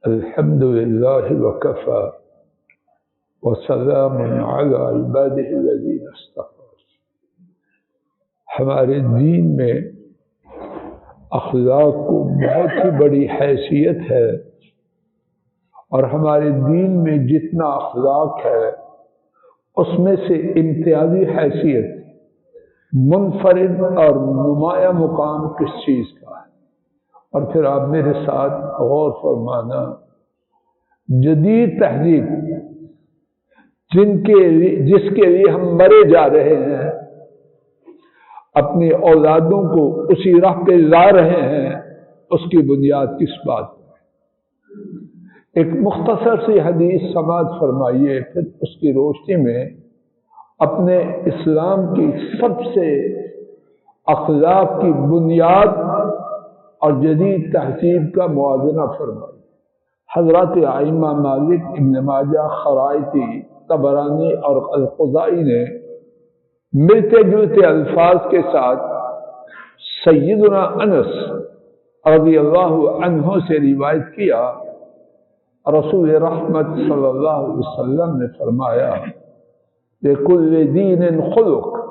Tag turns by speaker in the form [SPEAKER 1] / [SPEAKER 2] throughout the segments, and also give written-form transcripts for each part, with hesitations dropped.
[SPEAKER 1] الحمدللہ وکفی وسلام علی عبادہ الذین اصطفی۔ ہمارے دین میں اخلاق کو بہت ہی بڑی حیثیت ہے، اور ہمارے دین میں جتنا اخلاق ہے اس میں سے امتیازی حیثیت، منفرد اور نمایاں مقام کس چیز کا ہے؟ اور پھر آپ میرے ساتھ غور فرمانا، جدید تہذیب جس کے لیے ہم مرے جا رہے ہیں، اپنی اولادوں کو اسی راہ پہ لا رہے ہیں، اس کی بنیاد کس بات پر؟ ایک مختصر سی حدیث سماعت فرمائیے، پھر اس کی روشنی میں اپنے اسلام کی سب سے اخلاق کی بنیاد اور جدید تہذیب کا موازنہ فرمائیے۔ حضرات ائمہ مالک، ابن ماجہ، خرائطی، طبرانی اور القضائی نے ملتے جلتے الفاظ کے ساتھ سیدنا انس رضی اللہ عنہ سے روایت کیا، رسول رحمت صلی اللہ علیہ وسلم نے فرمایا لِكُلِّ دِينٍ خُلُقٌ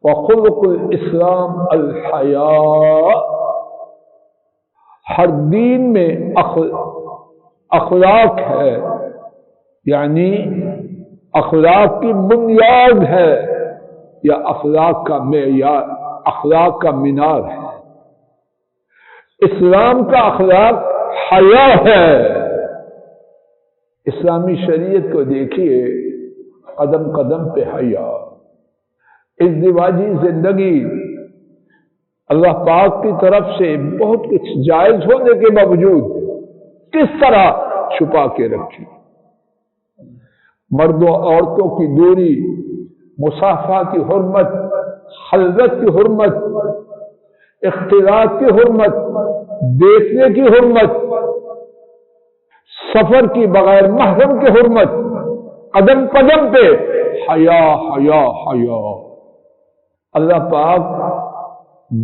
[SPEAKER 1] وَخُلُقُ الْإِسْلَامِ الْحَيَاءُ۔ ہر دین میں اخلاق ہے، یعنی اخلاق کی بنیاد ہے، یا اخلاق کا معیار، اخلاق کا مینار ہے۔ اسلام کا اخلاق حیا ہے۔ اسلامی شریعت کو دیکھیے، قدم قدم پہ حیا۔ ازدواجی زندگی اللہ پاک کی طرف سے بہت کچھ جائز ہونے کے باوجود کس طرح چھپا کے رکھی؟ مردوں عورتوں کی دوری، مصافحہ کی حرمت، خلوت کی حرمت، اختلاط کی حرمت، دیکھنے کی حرمت، سفر کی بغیر محرم کی حرمت، قدم قدم پہ حیا حیا حیا۔ اللہ پاک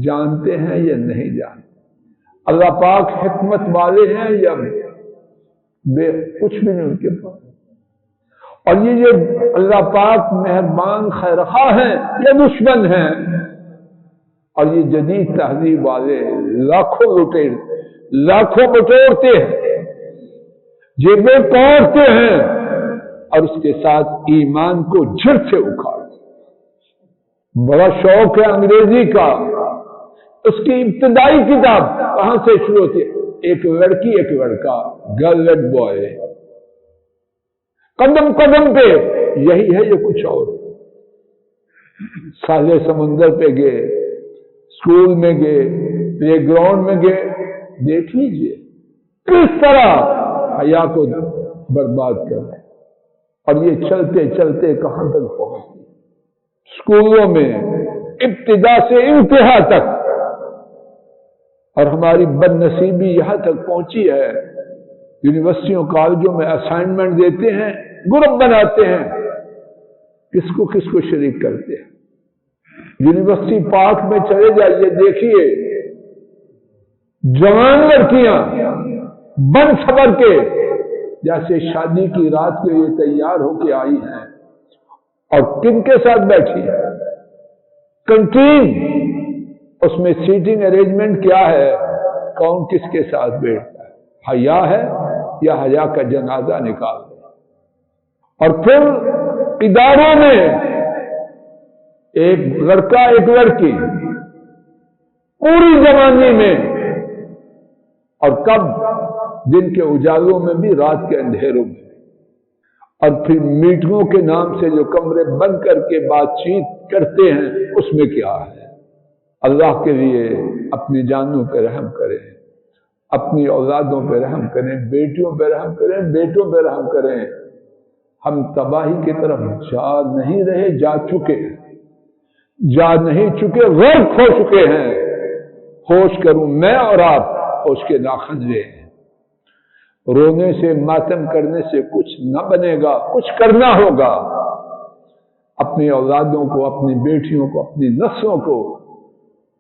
[SPEAKER 1] جانتے ہیں یا نہیں جانتے؟ اللہ پاک حکمت والے ہیں یا کچھ بھی نہیں ان کے پاس؟ اور یہ اللہ پاک مہربان خیرخواہ ہیں یا دشمن ہیں؟ اور یہ جدید تہذیب والے لاکھوں بٹورتے ہیں، جیبیں توڑتے ہیں، اور اس کے ساتھ ایمان کو جڑ سے اکھاڑ۔ بڑا شوق ہے انگریزی کا، اس کی ابتدائی کتاب کہاں سے شروع ہوتی ہے؟ ایک لڑکی ایک لڑکا، گرل اینڈ بوائے، قدم قدم پہ یہی ہے، یہ کچھ اور۔ ساحل سمندر پہ گئے، اسکول میں گئے، پلے گراؤنڈ میں گئے، دیکھ لیجئے کس طرح حیا کو برباد کر رہے ہیں۔ اور یہ چلتے چلتے کہاں تک پہنچتی؟ اسکولوں میں ابتدا سے انتہا تک۔ اور ہماری بد نصیبی یہاں تک پہنچی ہے، یونیورسٹیوں کالجوں میں اسائنمنٹ دیتے ہیں، گروپ بناتے ہیں، کس کو شریک کرتے ہیں۔ یونیورسٹی پارک میں چلے جائیے، دیکھیے جوان لڑکیاں بن سبر کے جیسے شادی کی رات کے لیے تیار ہو کے آئی ہیں، اور کن کے ساتھ بیٹھی ہے؟ کنٹین، اس میں سیٹنگ ارینجمنٹ کیا ہے؟ کون کس کے ساتھ بیٹھتا ہے؟ حیا ہے یا حیا کا جنازہ نکال دیں؟ اور پھر اداروں میں ایک لڑکا ایک لڑکی پوری جوانی میں، اور کب؟ دن کے اجالوں میں بھی، رات کے اندھیروں میں۔ اور پھر میٹنگوں کے نام سے جو کمرے بند کر کے بات چیت کرتے ہیں، اس میں کیا ہے؟ اللہ کے لیے اپنی جانوں پہ رحم کریں، اپنی اولادوں پہ رحم کریں، بیٹیوں پہ رحم کریں، بیٹوں پہ رحم کریں۔ ہم تباہی کی طرف جا نہیں رہے، جا چکے ہیں، جا نہیں چکے، غرق ہو چکے ہیں۔ ہوش کروں میں اور آپ، ہوش کے ناخندے ہیں۔ رونے سے، ماتم کرنے سے کچھ نہ بنے گا، کچھ کرنا ہوگا۔ اپنی اولادوں کو، اپنی بیٹیوں کو، اپنی نسلوں کو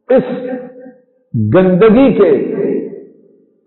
[SPEAKER 1] اس گندگی کے